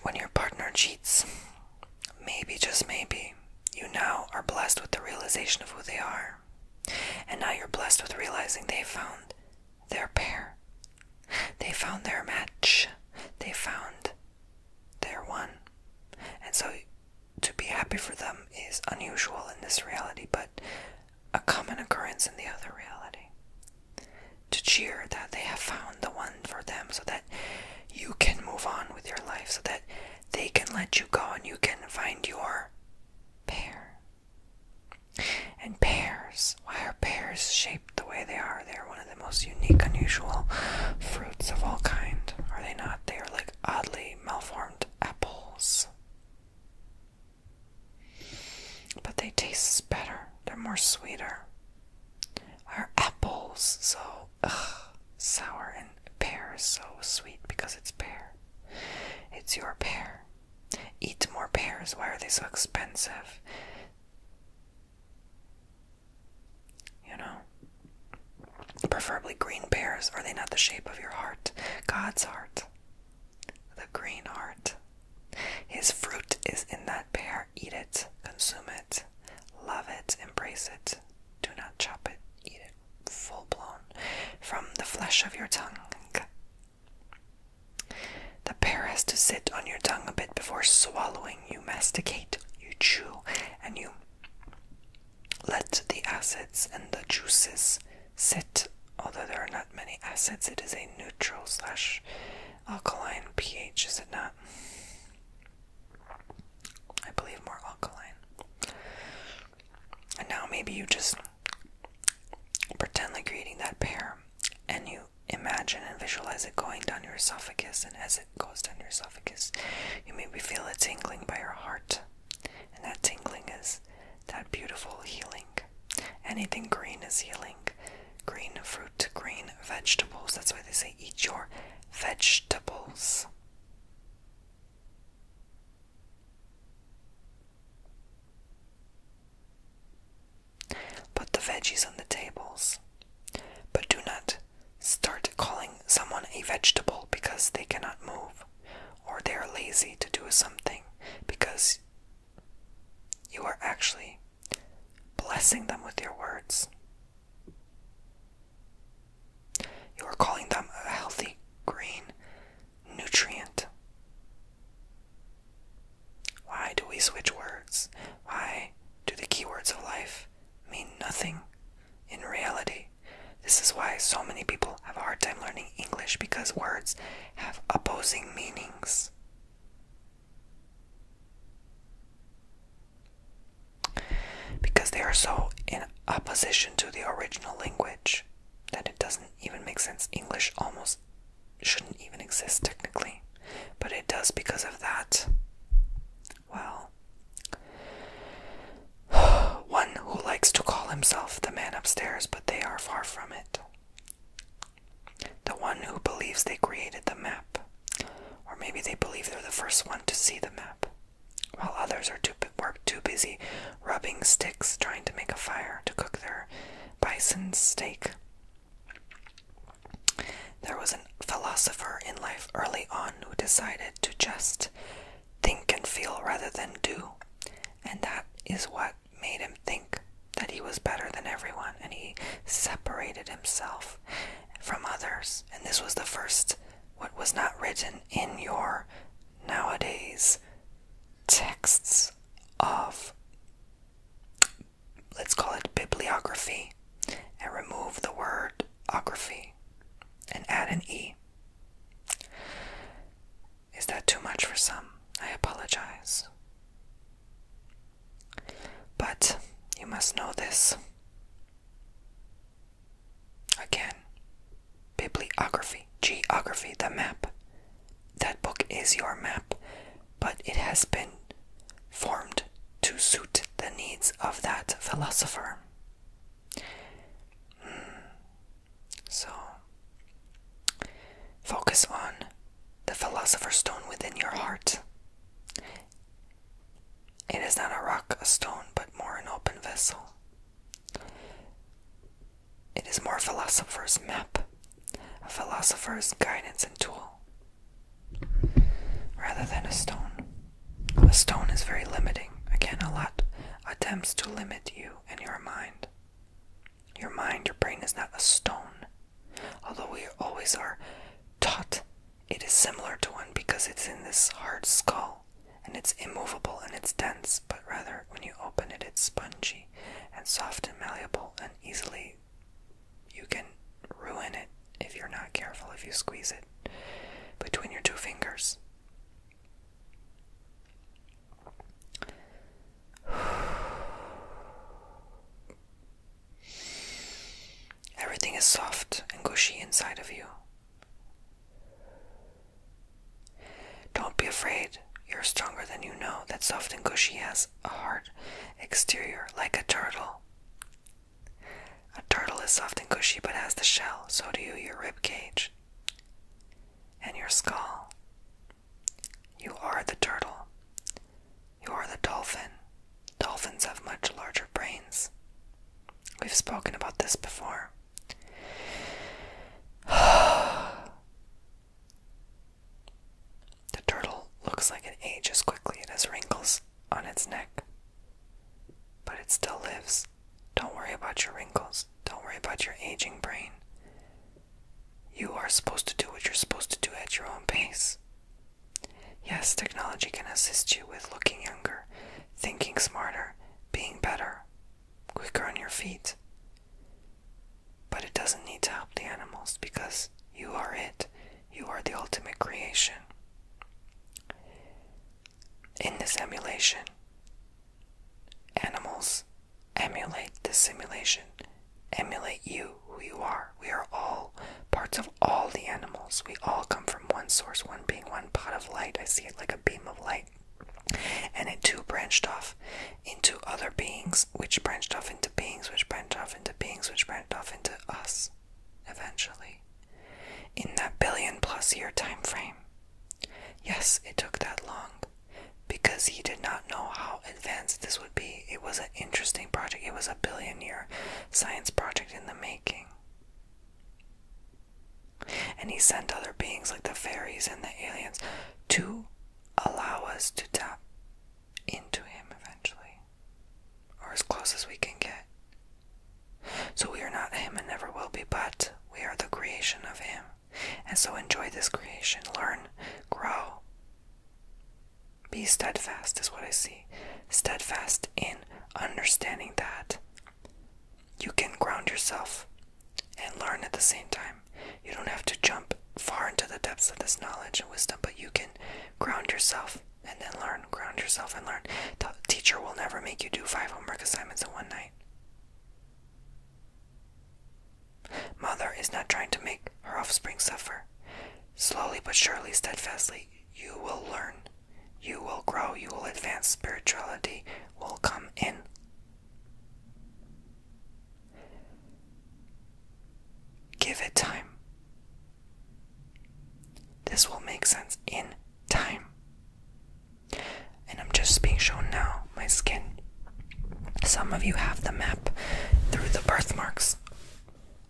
When your partner cheats, maybe, just maybe, you now are blessed with the realization of who they are. And now you're blessed with realizing they found their pair. They found their match. They found their one. And so to be happy for them is unusual in this reality, but a common occurrence in the other reality. To cheer that they have found the one for them, so that you can move on with your life, so that they can let you go and you can find your pair. And pears, why are pears shaped the way they are? They are one of the most unique, unusual fruits of all kind, are they not? They are like oddly malformed apples. But they taste better. They're more sweeter. Why are apples so sour and pears so sweet? Because it's pear. It's your pear. Eat more pears. Why are they so expensive? You know, preferably green pears. Are they not the shape of your heart? God's heart. The green heart. His fruit is in that pear. Eat it. Consume it. Love it. Embrace it. Do not chop it. Eat it full blown from the flesh of your tongue. The pear has to sit on your tongue a bit before swallowing. You masticate, you chew, and you let the acids and the juices sit. Although there are not many acids, it is a neutral / alkaline pH, is it not? I believe more alkaline. And now maybe you just pretend like you're eating that pear, and you imagine and visualize it going down your esophagus, and as it goes down your esophagus, you maybe feel a tingling by your heart, and that tingling is that beautiful healing. Anything green is healing. Green fruit, green vegetables. That's why they say eat your vegetables. Put the veggies on the tables, but do not start calling someone a vegetable because they cannot move, or they are lazy to do something, because you are actually blessing them with your words. You are calling them a healthy because words have opposing meanings. Because they are so in opposition to the original language that it doesn't even make sense. English almost shouldn't even exist technically, but it does because of that. Well, one who likes to call himself the man upstairs, but they are far from it. The one who believes they created the map, or maybe they believe they're the first one to see the map, while others are too busy rubbing sticks trying to make a fire to cook their bison steak. There was a philosopher in life early on who decided to just think and feel rather than do, and that is what made him think that he was better than everyone, and he separated himself from others. And this was the first, what was not written in your nowadays texts of, let's call it bibliography, and remove the word ography and add an E. Is that too much for some? I apologize. But you must know this. Again, bibliography, geography, the map. That book is your map, but it has been formed to suit the needs of that philosopher. So, focus on the philosopher's stone within your heart. It is not a rock, a stone, but more an open vessel. It is more a philosopher's map, a philosopher's guidance and tool, rather than a stone. A stone is very limiting. Again, a lot attempts to limit you and your mind. Your mind, your brain is not a stone. Although we always are taught it is similar to one because it's in this hard skull and it's immovable and it's dense, but rather when you open it, it's spongy and soft and malleable, and easily you can ruin it if you're not careful, if you squeeze it between your two fingers. Everything is soft and gushy inside of you. Don't be afraid. You're stronger than you know. That soft and gushy has a hard exterior, like a turtle. A turtle is soft and gushy but has the shell. So do you, your rib cage and your skull. You are the turtle. You are the dolphin. Dolphins have much larger brains. We've spoken about this before. The turtle looks like it ages quickly. It has wrinkles on its neck, but it still lives. Don't worry about your wrinkles. Don't worry about your aging brain. You are supposed to do what you're supposed to do at your own pace. Yes, technology can assist you with looking younger, thinking smarter, being better, quicker on your feet. But it doesn't need to help the animals because you are it. You are the ultimate creation. In this emulation, animals emulate this simulation, emulate you, who you are. We are all parts of all the animals. We all come from one source, one being, one pot of light. I see it like a beam of light. And it too branched off into other beings, which branched off into beings, which branched off into beings, which branched off into us, eventually. In that billion-plus-year time frame. Yes, it took that long, because he did not know how advanced this would be. It was an interesting project. It was a billion-year science project in the making. And he sent other beings like the fairies and the aliens to allow us to tap into him eventually, or as close as we can get. So we are not him and never will be, but we are the creation of him. And so enjoy this creation, learn, grow. Be steadfast is what I see. Steadfast in understanding that you can ground yourself and learn at the same time. You don't have to jump far into the depths of this knowledge and wisdom, but you can ground yourself and then learn, ground yourself and learn. The teacher will never make you do 5 homework assignments in one night. Mother is not trying to make her offspring suffer. Slowly but surely, steadfastly, you will learn, you will grow, you will advance. Spirituality will come in. Give it time. This will make sense in time. And I'm just being shown now my skin. Some of you have the map through the birthmarks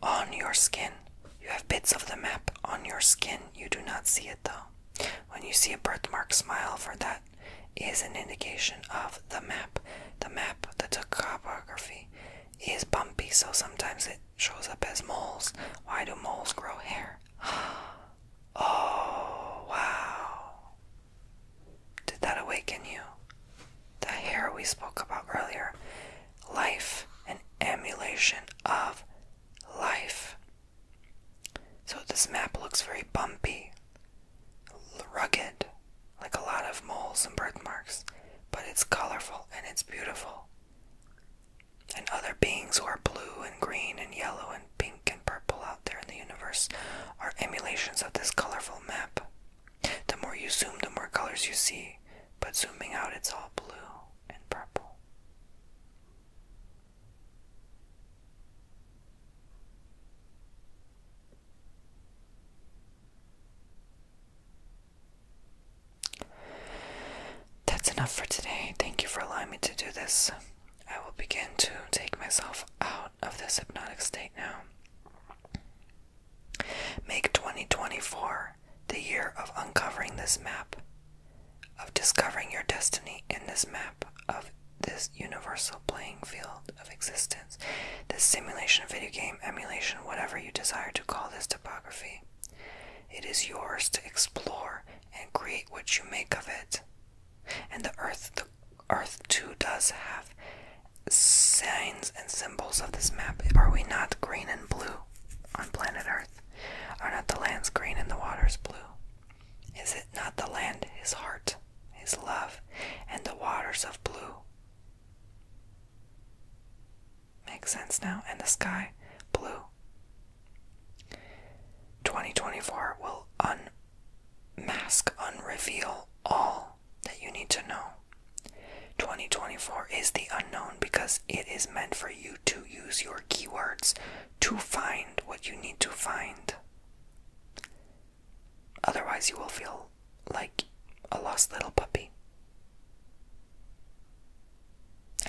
on your skin. You have bits of the map on your skin. You do not see it though. When you see a birthmark, smile, for that is an indication of the map. The map, the topography is bumpy, so sometimes it shows up as moles. Why do moles grow hair? Oh, wow. Did that awaken you? The hair we spoke about earlier. Life, an emulation of life. So this map looks very bumpy, rugged, like a lot of moles and birthmarks, but it's colorful and it's beautiful. And other beings who are blue and green and yellow and pink and purple out there in the universe are emulations of this colorful map. The more you zoom, the more colors you see, but zooming out, it's all blue and purple. That's enough for today. Thank you for allowing me to do this. I will begin to take myself out of this hypnotic state now. Make 2024 the year of uncovering this map, of discovering your destiny in this map of this universal playing field of existence, this simulation, video game, emulation, whatever you desire to call this topography. It is yours to explore and create what you make of it. And the earth too does have signs and symbols of this map. Are we not green and blue on planet Earth? Are not the lands green and the waters blue? Is it not the land, his heart, his love, and the waters of blue? Makes sense now? And the sky, blue. 2024 will unmask, unreveal all that you need to know. 2024 is the unknown because it is meant for you to use your keywords to find what you need to find. Otherwise, you will feel like a lost little puppy.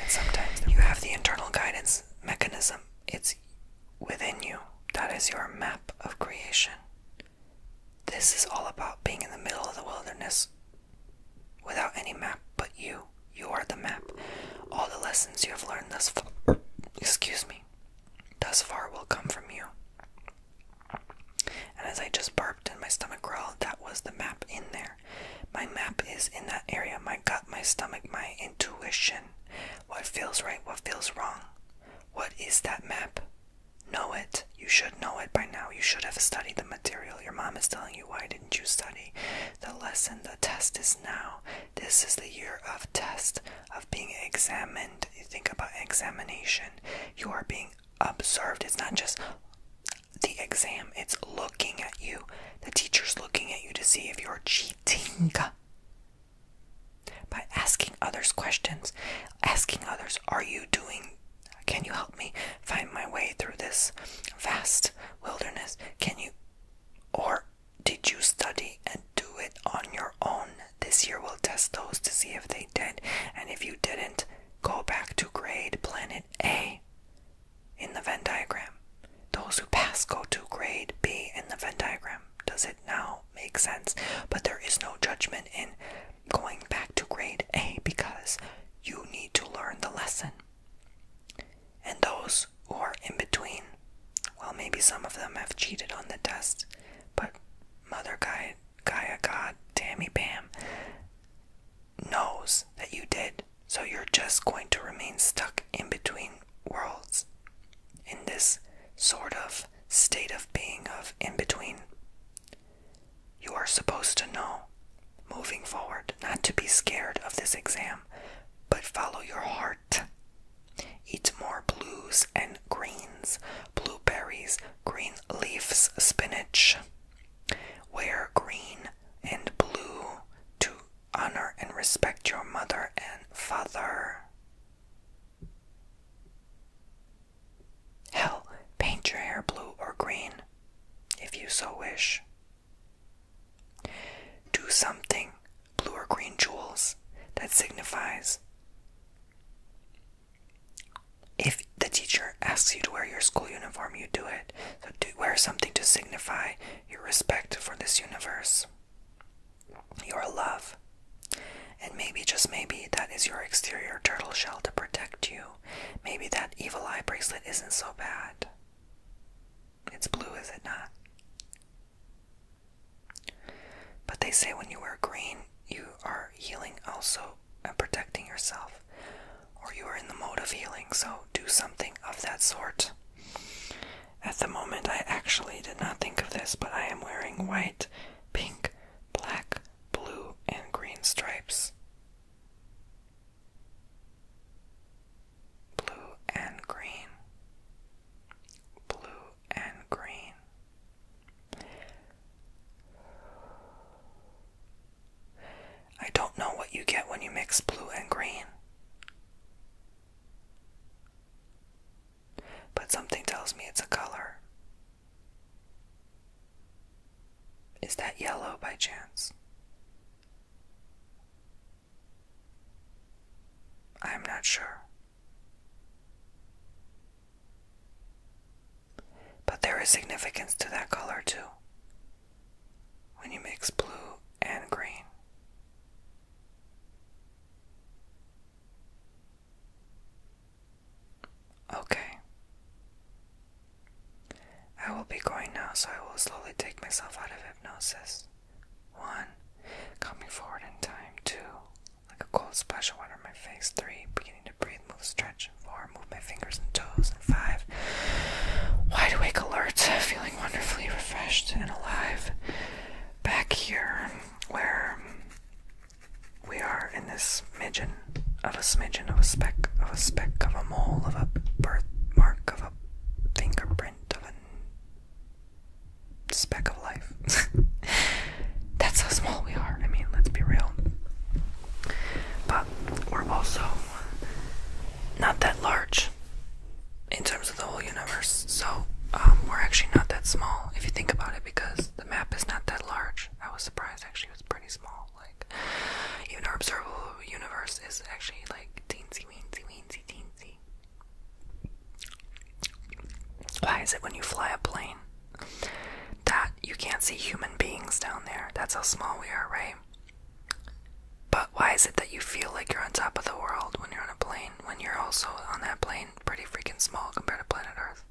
And sometimes you have the internal guidance mechanism. It's within you. That is your map of creation. This is all about being in the middle of the wilderness without any map but you. You are the map. All the lessons you have learned thus far, thus far will come from you. And as I just burped and my stomach growled, that was the map in there. My map is in that area. My gut, my stomach, my intuition. What feels right, what feels wrong. What is that map? Know it. You should know it by now. You should have studied the material. Your mom is telling you, why didn't you study? The lesson, the test is now. This is the year of test, of being examined. You think about examination. You are being observed. It's not just the exam. It's looking at you. The teacher's looking at you to see if you're cheating. By asking others questions. Asking others, are you doing? Can you help me find my way through this vast wilderness? Can you, or did you study and do it on your own? This year will test those to see if they did. And if you didn't, go back to grade planet A in the Venn diagram. Those who pass go to grade B in the Venn diagram. Does it now make sense? But there is no judgment in going back to grade A because you need to learn the lesson. And those who are in between, well, maybe some of them have cheated on the test, but Mother Gaia, God, Tammy, Bam, knows that you did. So you're just going to remain stuck in between worlds, in this sort of state of being of in between. are supposed to know moving forward, not to be scared of this exam, but follow your heart. Eat more blues and greens, blueberries, green leaves, spinach. Wear green and blue to honor and respect your mother and father. Hell, paint your hair blue or green, if you so wish. Do something, blue or green jewels, that signifies. If the teacher asks you to wear your school uniform, you do it. So wear something to signify your respect for this universe, your love. And maybe, just maybe, that is your exterior turtle shell to protect you. Maybe that evil eye bracelet isn't so bad. It's blue, is it not? But they say when you wear green, you are healing also and protecting yourself. Or you are in the mode of healing, so do something of that sort. At the moment, I actually did not think of this, but I am wearing white, pink, black, blue, and green stripes. Blue and green. Blue and green. I don't know what you get when you mix blue and green. But something tells me it's a color. Is that yellow by chance? I'm not sure. But there is significance to that color too, when you mix blue and green. Okay. I will be going now, so I will slowly take myself out of hypnosis. 1, coming forward in time. 2, like a cold splash of water on my face. 3, beginning to breathe, move, stretch. 4, move my fingers and toes. And 5, wide awake, alert, feeling wonderfully refreshed and alive. Back here, where we are in this smidgen of a speck of a mole, of a birthmark, of a fingerprint, of a speck of life. That's how small we are. I mean, let's be real. But we're also not that large in terms of the whole universe. So we're actually not that small if you think about it, because the map is not that large. I was surprised, actually. It was pretty small. Like, even our observable universe is actually like teensy weensy weensy teensy. Why is it when you fly a plane that you can't see human beings down there? That's how small we are, right? But why is it that you feel like you're on top of the world when you're on a plane, when you're also on that plane pretty freaking small compared to planet Earth?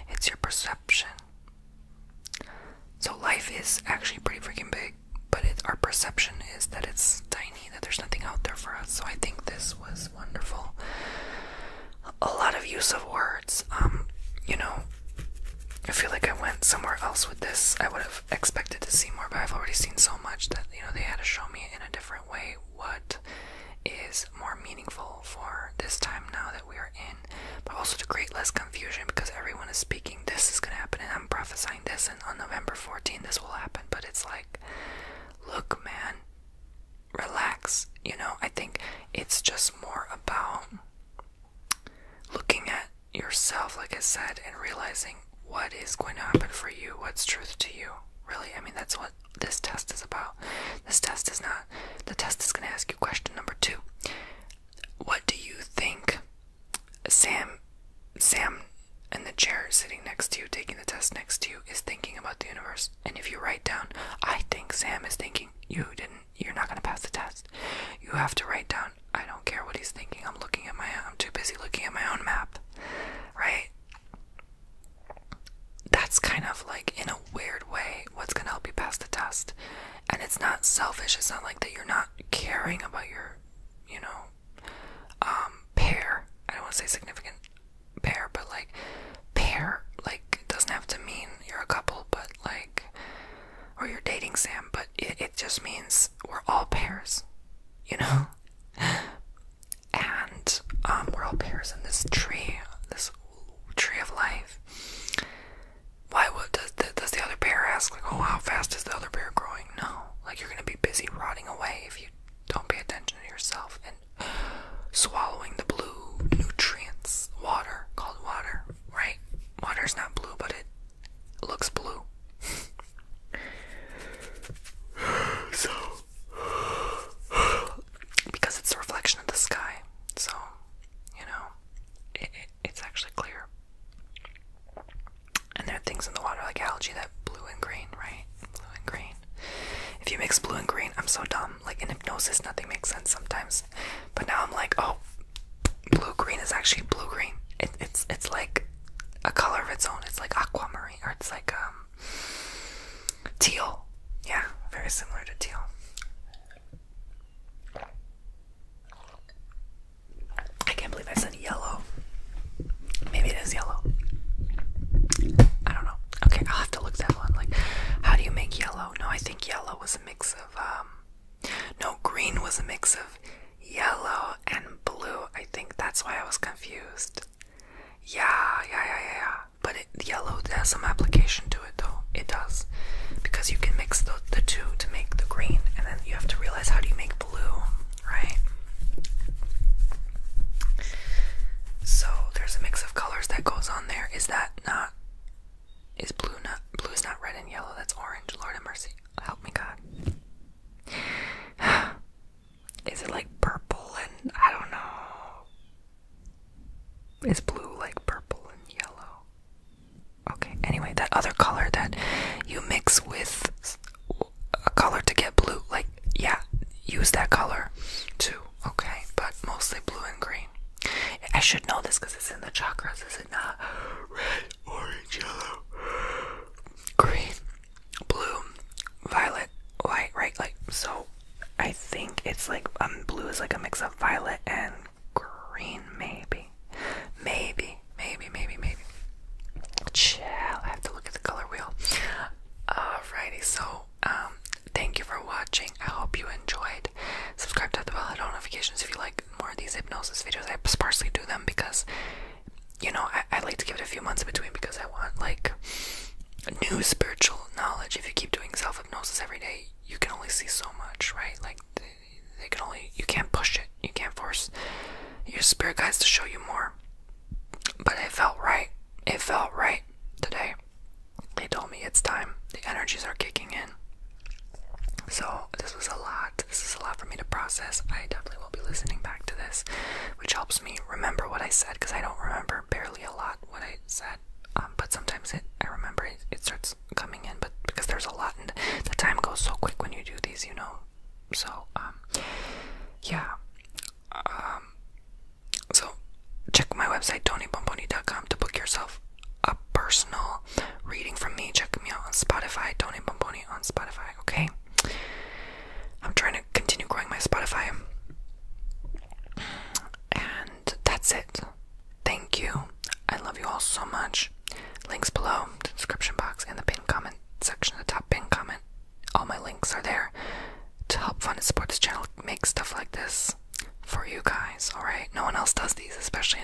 It's your perception. So life is actually pretty freaking big, but our perception is that it's tiny, that there's nothing out there for us. So I think this was wonderful. A lot of use of words. You know, I feel like I went somewhere else with this. I would have expected to see more, but I've already seen so much that, you know, they had to show me in a different way what is more meaningful for this time now that we are in, but also to create less confusion, because everyone is speaking, this is going to happen, and I'm prophesying this, and on November 14th this will happen. But it's like, look, man, relax. You know, I think it's just more about looking at yourself, like I said, and realizing what is going to happen for you, what's truth to you. Really, I mean, that's what this test is about. This test is not, the test is going to ask you question number 2. What do you think Sam in the chair sitting next to you, taking the test next to you, is thinking about the universe? And if you write down, I think Sam is thinking, you're not going to pass the test. You have to write down, I don't care what he's thinking, I'm too busy looking at my own map, right? That's kind of like, in a weird way, what's going to help you pass the test. And it's not selfish. It's not like that you're not caring about your, you know, pair. I don't want to say significant pair, but like, pair, like, it doesn't have to mean you're a couple, but like, or you're dating meaning, Sam, but it just means we're all pairs, you know? And we're all pairs in this tree of life. Why would does the other pair ask, like, oh, how fast is the other pair growing? No, like, you're gonna be busy rotting away if you don't pay attention to yourself and swallowing the blue nutrients, water, called water, right? Water's not blue, but it looks blue. So, because it's a reflection of the sky, so, you know, it's actually clear. And there are things in the water like algae that blue and green, right? Blue and green. If you mix blue and green, I'm so dumb. Like in hypnosis, nothing makes sense sometimes. But now I'm like, oh, blue-green is actually blue-green. It's like a color of its own. It's like aquamarine, or it's like teal. Yeah, very similar to teal. I can't believe I said yellow. Maybe it is yellow. I don't know. Okay, I'll have to look that one. Like, how do you make yellow? No, I think yellow was a mix of no, green was a mix of yellow and blue. I think that's why I was confused. Yeah. But yellow has some application to it, though. It does. Because you can mix the two to make the green, and then you have to realize, how do you make blue, right? So there's a mix of colors that goes on there. Is blue is not red and yellow, that's orange. Lord have mercy. Help me, God. Is it like purple and I don't know. Is blue like purple and yellow? Okay, anyway, that other color that you mix with a color to get blue, like, yeah, use that color too, okay? But mostly blue and green. I should know this because it's in the chakras, is it not? Red, orange, yellow, green, blue, violet, white, right? Like, so I think it's like blue is like a mix of violet and green, maybe. Chill, I have to look at the color wheel. Alrighty, so thank you for watching. I hope you enjoyed. Subscribe to the bell notifications if you like more of these hypnosis videos. I sparsely do them because, you know, I like to give it a few months in between because I want like new spiritual knowledge. If you keep doing self-hypnosis every day, you can only see so much, right? Like you can't push it, you can't force your spirit guides to show you more. But it felt right today. They told me it's time, the energies are kicking in. So this is a lot for me to process. I definitely will be listening back to this, which helps me remember what I said, because I don't remember barely a lot what I said. But sometimes I remember it starts coming in, but because there's a lot and the time goes so quick when you do these, you know. So yeah. So check my website, TonyBomboni.com, to book yourself a personal reading from me. Check me out on Spotify, Tony Bomboni on Spotify, okay? I'm trying to continue growing my Spotify. And that's it. Thank you. I love you all so much. Links below, the description box, and the pinned comment section, the top pinned comment. All my links are there to help fund and support this channel, make stuff like this for you guys, alright? No one else does these, especially